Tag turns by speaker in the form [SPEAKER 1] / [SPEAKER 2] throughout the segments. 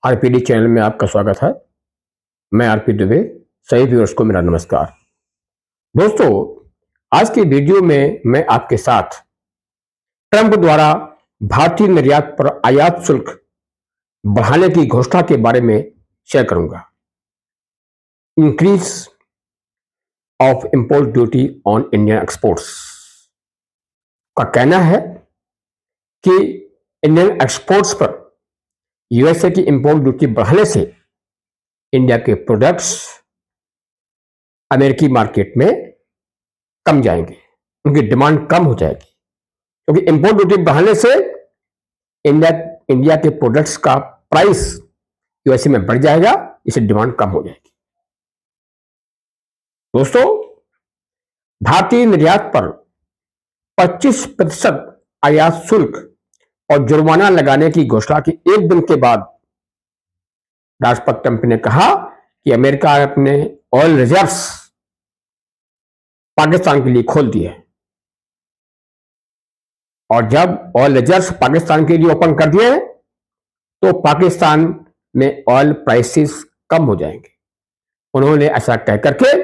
[SPEAKER 1] RPD channel में आपका स्वागत है। मैं आरपी दुबे। सभी व्यूअर्स को मेरा नमस्कार। दोस्तों, आज की वीडियो में मैं आपके साथ ट्रंप द्वारा भारतीय निर्यात पर आयात शुल्क बढ़ाने की घोषणा के बारे में शेयर करूंगा। Increase of import duty on Indian exports का कहना है कि इंडियन एक्सपोर्ट्स पर यूएसए की इंपोर्ट ड्यूटी बढ़ाने से इंडिया के प्रोडक्ट्स अमेरिकी मार्केट में कम जाएंगे, उनकी डिमांड कम हो जाएगी, क्योंकि इंपोर्ट ड्यूटी बढ़ाने से इंडिया के प्रोडक्ट्स का प्राइस यूएसए में बढ़ जाएगा, इससे डिमांड कम हो जाएगी। दोस्तों, भारतीय निर्यात पर 25% आयात शुल्क और जुर्माना लगाने की घोषणा के एक दिन के बाद राष्ट्रपति ट्रंप ने कहा कि अमेरिका अपने ऑयल रिजर्व्स पाकिस्तान के लिए खोल दिए, और जब ऑयल रिजर्व्स पाकिस्तान के लिए ओपन कर दिए तो पाकिस्तान में ऑयल प्राइसेस कम हो जाएंगे। उन्होंने ऐसा कह करके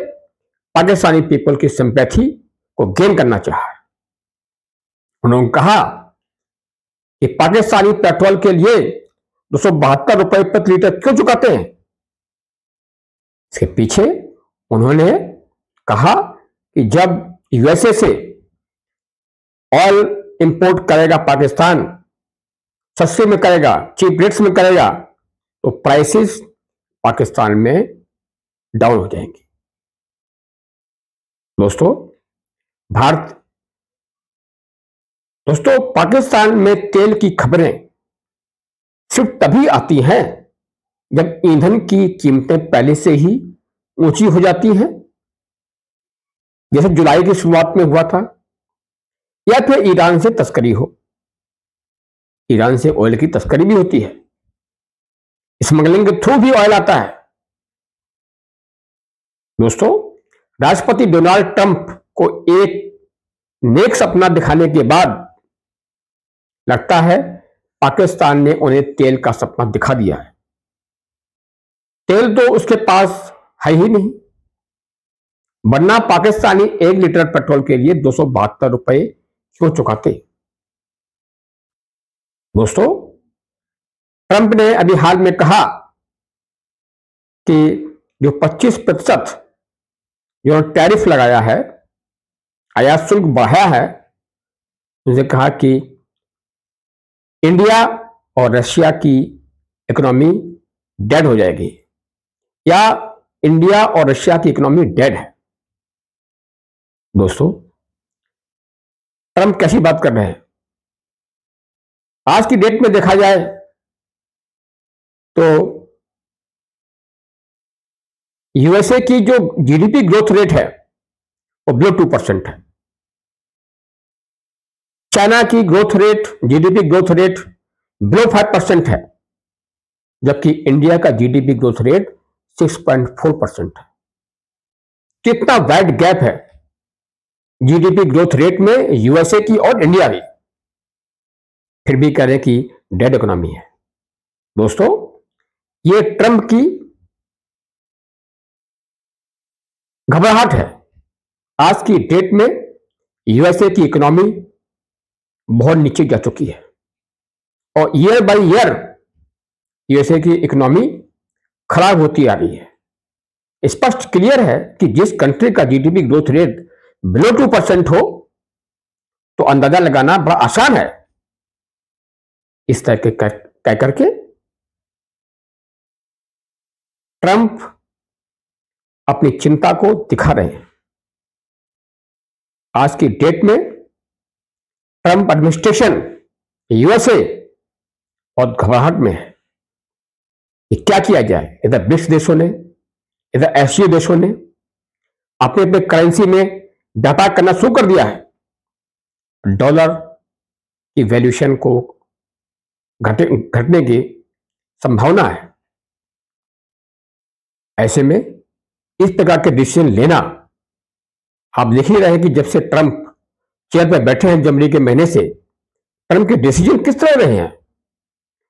[SPEAKER 1] पाकिस्तानी पीपल की सिंपैथी को गेन करना चाहा। उन्होंने कहा कि पाकिस्तानी पेट्रोल के लिए 272 रुपए प्रति लीटर क्यों चुकाते हैं। इसके पीछे उन्होंने कहा कि जब यूएसए से ऑयल इंपोर्ट करेगा पाकिस्तान, सस्ते में करेगा, चीप रेट्स में करेगा, तो प्राइसेस पाकिस्तान में डाउन हो जाएंगे। दोस्तों, पाकिस्तान में तेल की खबरें सिर्फ तभी आती हैं जब ईंधन की कीमतें पहले से ही ऊंची हो जाती हैं, जैसे जुलाई की शुरुआत में हुआ था, या फिर ईरान से तस्करी हो। ईरान से ऑयल की तस्करी भी होती है, स्मगलिंग के थ्रू भी ऑयल आता है। दोस्तों, राष्ट्रपति डोनाल्ड ट्रंप को एक नेक सपना दिखाने के बाद लगता है पाकिस्तान ने उन्हें तेल का सपना दिखा दिया है। तेल तो उसके पास है ही नहीं, वरना पाकिस्तानी 1 लीटर पेट्रोल के लिए 272 रुपए क्यों चुकाते। दोस्तों, ट्रंप ने अभी हाल में कहा कि जो 25% जो टैरिफ लगाया है, आयात शुल्क बढ़ाया है, उन्होंने कहा कि इंडिया और रशिया की इकोनॉमी डेड हो जाएगी, या इंडिया और रशिया की इकोनॉमी डेड है। दोस्तों, ट्रंप कैसी बात कर रहे हैं। आज की डेट में देखा जाए तो यूएसए की जो जीडीपी ग्रोथ रेट है वो बिलो 2% है। चाइना की growth rate, GDP growth rate below 5% है, जबकि इंडिया का जीडीपी ग्रोथ रेट 6.4% है। कितना वाइड गैप है जीडीपी ग्रोथ रेट में यूएसए की और इंडिया की, फिर भी कह रहे कि डेड इकोनॉमी है। दोस्तों, ये ट्रंप की घबराहट है। आज की डेट में यूएसए की इकोनॉमी बहुत नीचे जा चुकी है, और ईयर बाय ईयर यूएसए की इकोनॉमी खराब होती आ रही है। स्पष्ट क्लियर है कि जिस कंट्री का जीडीपी ग्रोथ रेट बिलो 2% हो तो अंदाजा लगाना बड़ा आसान है। इस तरह के कह करके ट्रंप अपनी चिंता को दिखा रहे हैं। आज की डेट में ट्रंप एडमिनिस्ट्रेशन यूएसए और घबराहट में है कि क्या किया जाए। इधर ब्रिक्स देशों ने, इधर एशियाई देशों ने अपने अपने करेंसी में व्यापार करना शुरू कर दिया है। डॉलर की वैल्यूएशन को घटने की संभावना है। ऐसे में इस प्रकार के डिसीजन लेना, आप देख ही रहे हैं कि जब से ट्रंप चेयर पर बैठे हैं जनवरी के महीने से, ट्रंप के डिसीजन किस तरह रहे हैं।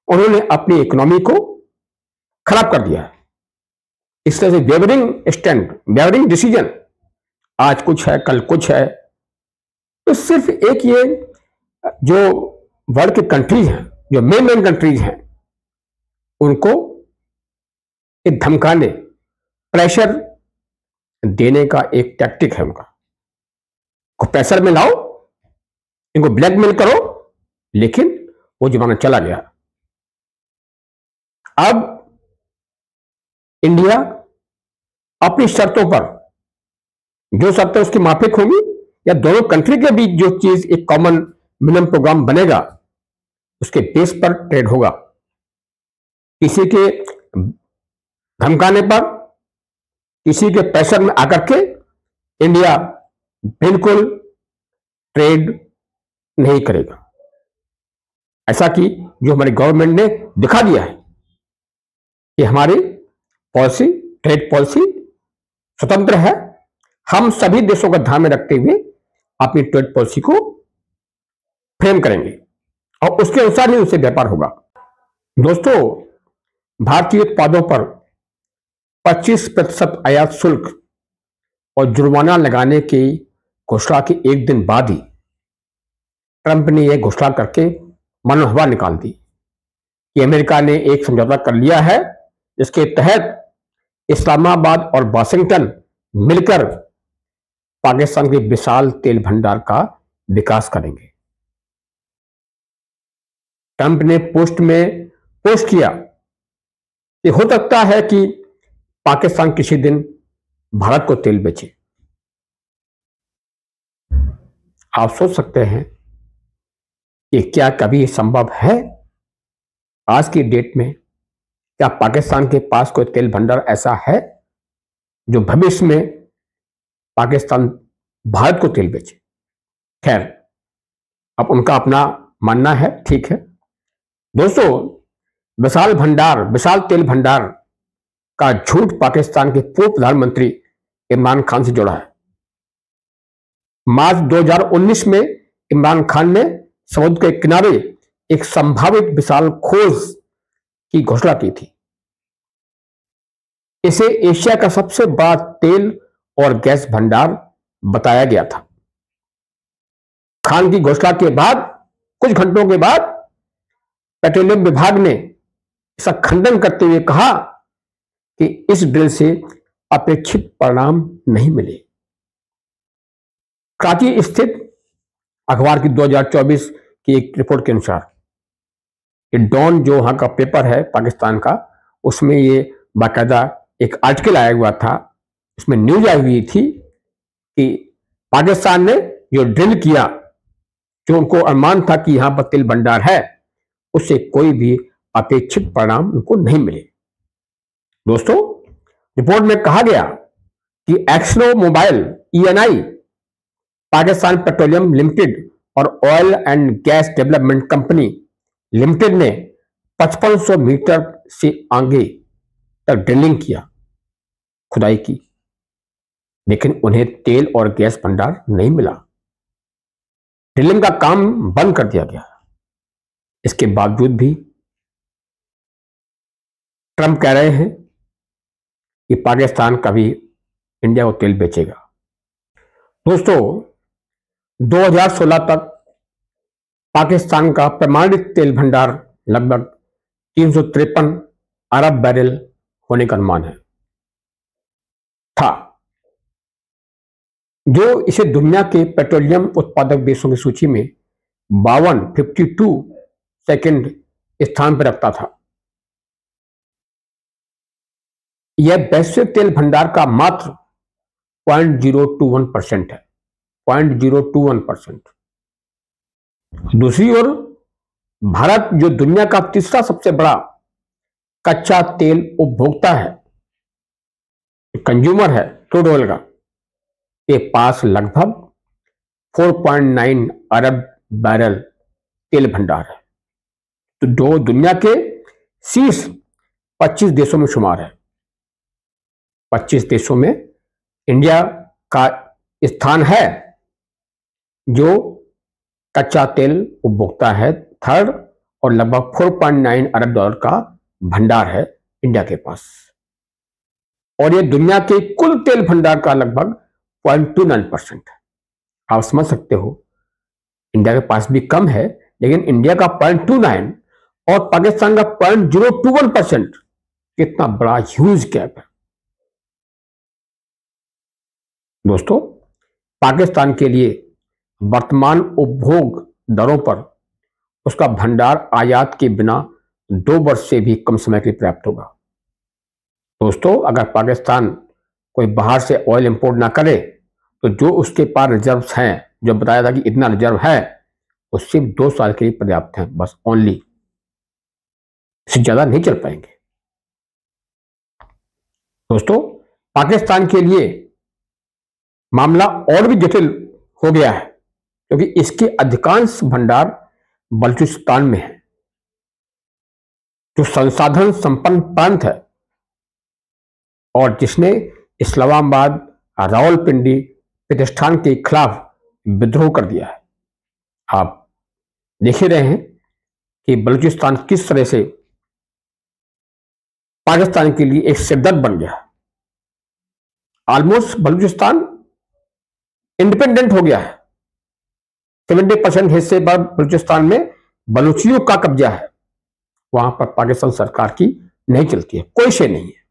[SPEAKER 1] उन्होंने अपनी इकोनॉमी को खराब कर दिया है। इस तरह से वेवरिंग स्टैंड, वेवरिंग डिसीजन, आज कुछ है कल कुछ है, तो सिर्फ एक ये जो वर्ल्ड की कंट्रीज हैं, जो मेन कंट्रीज हैं, उनको एक धमकाने, प्रेशर देने का एक टैक्टिक है उनका। को प्रेशर में लाओ, इनको ब्लैकमेल करो, लेकिन वो जमाना चला गया। अब इंडिया अपनी शर्तों पर, जो शर्तें उसकी माफिक होंगी या दोनों कंट्री के बीच जो चीज एक कॉमन मिनिमम प्रोग्राम बनेगा, उसके बेस पर ट्रेड होगा। किसी के धमकाने पर, किसी के प्रेशर में आकर के इंडिया बिल्कुल ट्रेड नहीं करेगा। ऐसा कि जो हमारी गवर्नमेंट ने दिखा दिया है कि हमारी पॉलिसी, ट्रेड पॉलिसी स्वतंत्र है। हम सभी देशों का ध्यान में रखते हुए अपनी ट्रेड पॉलिसी को फ्रेम करेंगे और उसके अनुसार ही उनसे व्यापार होगा। दोस्तों, भारतीय उत्पादों पर 25% आयात शुल्क और जुर्माना लगाने की घोषणा के एक दिन बाद ही ट्रंप ने यह घोषणा करके मानो हवा निकाल दी कि अमेरिका ने एक समझौता कर लिया है, जिसके तहत इस्लामाबाद और वाशिंगटन मिलकर पाकिस्तान के विशाल तेल भंडार का विकास करेंगे। ट्रंप ने पोस्ट में पोस्ट किया कि हो सकता है कि पाकिस्तान किसी दिन भारत को तेल बेचे। आप सोच सकते हैं कि क्या कभी संभव है आज की डेट में? क्या पाकिस्तान के पास कोई तेल भंडार ऐसा है जो भविष्य में पाकिस्तान भारत को तेल बेचे? खैर, अब उनका अपना मानना है, ठीक है। दोस्तों, विशाल तेल भंडार का झूठ पाकिस्तान के पूर्व प्रधानमंत्री इमरान खान से जुड़ा है। मार्च 2019 में इमरान खान ने समुद्र के किनारे एक संभावित विशाल खोज की घोषणा की थी। इसे एशिया का सबसे बड़ा तेल और गैस भंडार बताया गया था। खान की घोषणा के बाद कुछ घंटों के बाद पेट्रोलियम विभाग ने इसका खंडन करते हुए कहा कि इस ड्रिल से अपेक्षित परिणाम नहीं मिले। कराची स्थित अखबार की 2024 की एक रिपोर्ट के अनुसार, ये डॉन जो वहां का पेपर है पाकिस्तान का, उसमें ये बाकायदा एक आर्टिकल आया हुआ था। इसमें न्यूज आई हुई थी कि पाकिस्तान ने जो ड्रिल किया, जो उनको अनुमान था कि यहां पर तेल भंडार है, उससे कोई भी अपेक्षित परिणाम उनको नहीं मिले। दोस्तों, रिपोर्ट में कहा गया कि एक्सलो Mobil ENI, Pakistan petroleum limited और oil and gas development company limited ने 5500 मीटर से आगे तक ड्रिलिंग किया, खुदाई की, लेकिन उन्हें तेल और गैस भंडार नहीं मिला। ड्रिलिंग का काम बंद कर दिया गया। इसके बावजूद भी ट्रंप कह रहे हैं कि पाकिस्तान कभी इंडिया को तेल बेचेगा। दोस्तों, 2016 तक पाकिस्तान का प्रमाणित तेल भंडार लगभग 353 अरब बैरल होने का अनुमान है था, जो इसे दुनिया के पेट्रोलियम उत्पादक देशों की सूची में 52 सेकंड स्थान पर रखता था। यह वैश्विक तेल भंडार का मात्र 0.021% है, 0.021%। दूसरी ओर भारत, जो दुनिया का तीसरा सबसे बड़ा कच्चा तेल उपभोक्ता है, कंज्यूमर है क्रूड ऑयल का, के पास लगभग 4.9 अरब बैरल तेल भंडार है, तो जो दुनिया के शीर्ष 25 देशों में शुमार है। 25 देशों में इंडिया का स्थान है, जो कच्चा तेल उपभोक्ता है थर्ड, और लगभग 4.9 अरब डॉलर का भंडार है इंडिया के पास, और ये दुनिया के कुल तेल भंडार का लगभग 0.29% है। आप समझ सकते हो इंडिया के पास भी कम है, लेकिन इंडिया का 0.29 और पाकिस्तान का 0.021%, कितना बड़ा ह्यूज गैप है दोस्तों। पाकिस्तान के लिए वर्तमान उपभोग दरों पर उसका भंडार आयात के बिना 2 वर्ष से भी कम समय के लिए पर्याप्त होगा। दोस्तों, अगर पाकिस्तान कोई बाहर से ऑयल इंपोर्ट ना करे तो जो उसके पास रिजर्व्स हैं, जो बताया था कि इतना रिजर्व है, वो सिर्फ 2 साल के लिए पर्याप्त हैं, बस ओनली, इससे ज्यादा नहीं चल पाएंगे। दोस्तों, पाकिस्तान के लिए मामला और भी जटिल हो गया है, क्योंकि इसके अधिकांश भंडार बलूचिस्तान में है, जो संसाधन संपन्न प्रांत है और जिसने इस्लामाबाद, रावलपिंडी प्रतिष्ठान के खिलाफ विद्रोह कर दिया है। आप देख ही रहे हैं कि बलूचिस्तान किस तरह से पाकिस्तान के लिए एक सिरदर्द बन गया। ऑलमोस्ट बलूचिस्तान इंडिपेंडेंट हो गया है। 70% हिस्से पर बलूचिस्तान में बलूचियों का कब्जा है, वहां पर पाकिस्तान सरकार की नहीं चलती है, कोई शे नहीं है।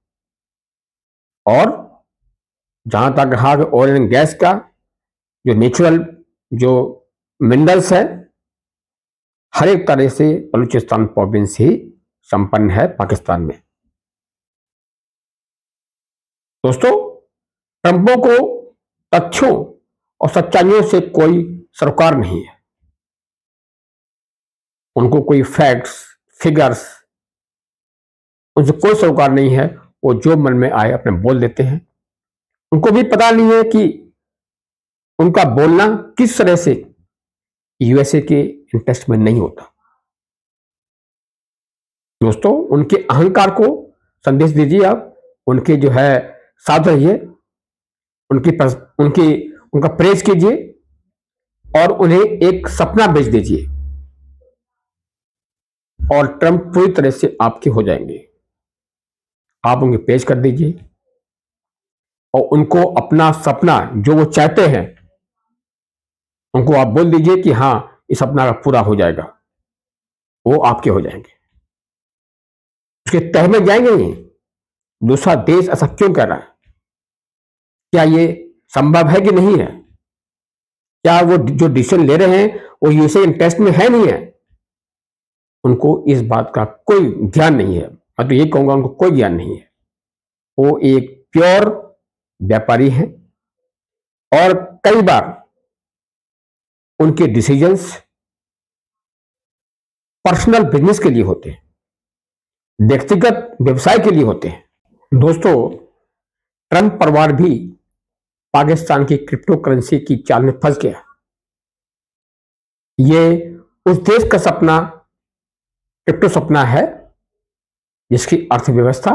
[SPEAKER 1] और जहां तक रहा ऑयल एंड गैस का, जो नेचुरल जो मिनरल्स है, हर एक तरह से बलूचिस्तान प्रोविंस ही संपन्न है पाकिस्तान में। दोस्तों, ट्रंपों को तथ्यों और सच्चाइयों से कोई सरोकार नहीं है। उनको कोई फैक्ट्स, फिगर्स, उनसे कोई सरोकार नहीं है। वो जो मन में आए अपने बोल देते हैं। उनको भी पता नहीं है कि उनका बोलना किस तरह से यूएसए के इंटरेस्ट में नहीं होता। दोस्तों, उनके अहंकार को संदेश दीजिए, आप उनके जो है साथ रहिए, उनका प्रेज कीजिए और उन्हें एक सपना बेच दीजिए, और ट्रंप पूरी तरह से आपके हो जाएंगे। आप उनके पेश कर दीजिए और उनको अपना सपना जो वो चाहते हैं, उनको आप बोल दीजिए कि हां, इस सपना का पूरा हो जाएगा, वो आपके हो जाएंगे। उसके तह में जाएंगे नहीं। दूसरा देश ऐसा क्यों कर रहा है? क्या ये संभव है कि नहीं है? क्या वो जो डिसीजन ले रहे हैं वो यूएसए इंटरेस्ट में है, नहीं है? उनको इस बात का कोई ज्ञान नहीं है। मैं तो ये कहूंगा, उनको कोई ज्ञान नहीं है। वो एक प्योर व्यापारी हैं और कई बार उनके डिसीजंस पर्सनल बिजनेस के लिए होते हैं, व्यक्तिगत व्यवसाय के लिए होते हैं। दोस्तों, ट्रंप परिवार भी पाकिस्तान की क्रिप्टो करेंसी की चाल में फंस गया। ये उस देश का सपना, क्रिप्टो सपना है, जिसकी अर्थव्यवस्था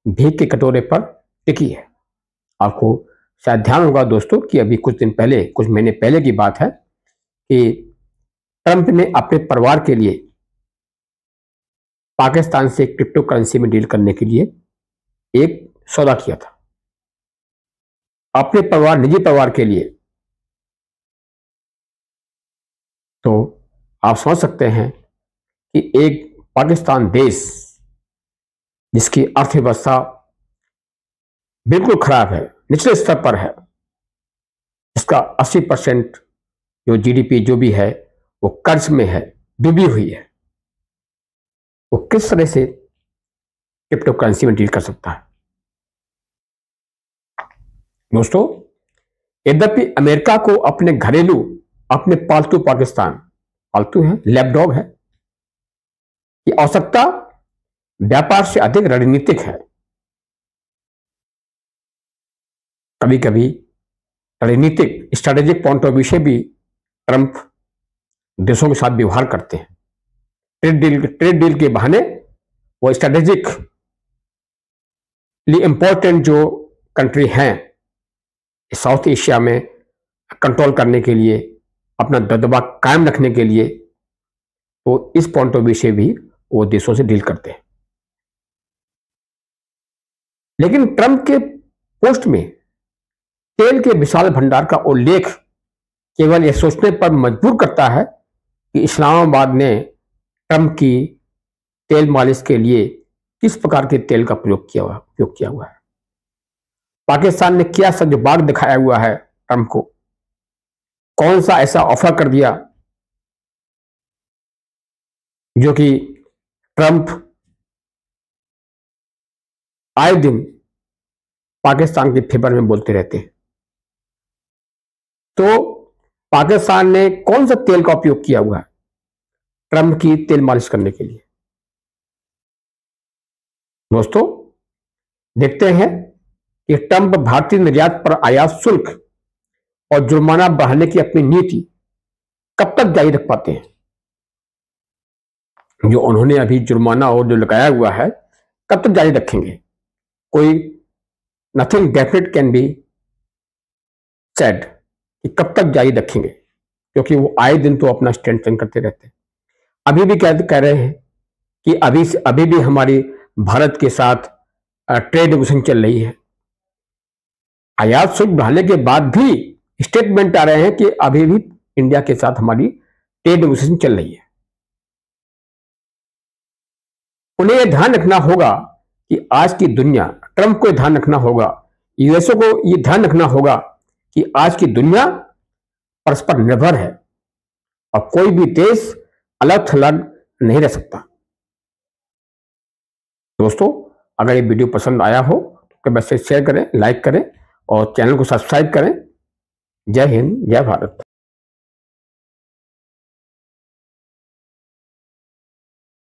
[SPEAKER 1] भीख के कटोरे पर टिकी है। आपको शायद ध्यान होगा दोस्तों कि अभी कुछ महीने पहले की बात है कि ट्रंप ने अपने परिवार के लिए पाकिस्तान से क्रिप्टो करेंसी में डील करने के लिए एक सौदा किया था, अपने परिवार, निजी परिवार के लिए। तो आप समझ सकते हैं कि एक पाकिस्तान देश जिसकी अर्थव्यवस्था बिल्कुल खराब है, निचले स्तर पर है, इसका 80% जो जीडीपी जो भी है वो कर्ज में है, डूबी हुई है, वो किस तरह से क्रिप्टो करेंसी में डील कर सकता है? दोस्तों, यद्यपि अमेरिका को अपने घरेलू, अपने पालतू पालतू है, लैपडॉग है, की आवश्यकता व्यापार से अधिक रणनीतिक है। कभी कभी रणनीतिक, स्ट्रेटेजिक पॉइंट ऑफ व्यू से भी ट्रंप देशों के साथ व्यवहार करते हैं। ट्रेड डील के बहाने वो स्ट्रेटेजिकली इंपॉर्टेंट जो कंट्री हैं साउथ एशिया में कंट्रोल करने के लिए, अपना दबदबा कायम रखने के लिए, तो इस पॉइंट ऑफ व्यू से भी वो देशों से डील करते हैं। लेकिन ट्रंप के पोस्ट में तेल के विशाल भंडार का उल्लेख केवल यह सोचने पर मजबूर करता है कि इस्लामाबाद ने ट्रंप की तेल मालिश के लिए किस प्रकार के तेल का उपयोग किया हुआ है। पाकिस्तान ने क्या सजबाग दिखाया हुआ है ट्रंप को, कौन सा ऐसा ऑफर कर दिया जो कि ट्रंप आए दिन पाकिस्तान के फेवर में बोलते रहते हैं। तो पाकिस्तान ने कौन सा तेल का उपयोग किया हुआ है ट्रंप की तेल मालिश करने के लिए? दोस्तों, देखते हैं कि ट्रंप भारतीय निर्यात पर आयात शुल्क और जुर्माना बढ़ाने की अपनी नीति कब तक जारी रख पाते हैं। जो उन्होंने अभी जुर्माना और जो लगाया हुआ है, कब तक जारी रखेंगे? कोई nothing definite can be said कि कब तक जारी रखेंगे, क्योंकि वो आए दिन तो अपना स्ट्रेंथन करते रहते हैं। अभी भी कह रहे हैं कि अभी भी हमारी भारत के साथ ट्रेड नेगोशिएशन चल रही है। आयात शुल्क बढ़ाने के बाद भी स्टेटमेंट आ रहे हैं कि अभी भी इंडिया के साथ हमारी ट्रेड नेगोशिएशन चल रही है। उन्हें यह ध्यान रखना होगा कि आज की दुनिया, ट्रंप को ध्यान रखना होगा, यूएसए को यह ध्यान रखना होगा कि आज की दुनिया परस्पर निर्भर है और कोई भी देश अलग थलग नहीं रह सकता। दोस्तों, अगर ये वीडियो पसंद आया हो तो कृपया शेयर करें, लाइक करें और चैनल को सब्सक्राइब करें। जय हिंद, जय भारत।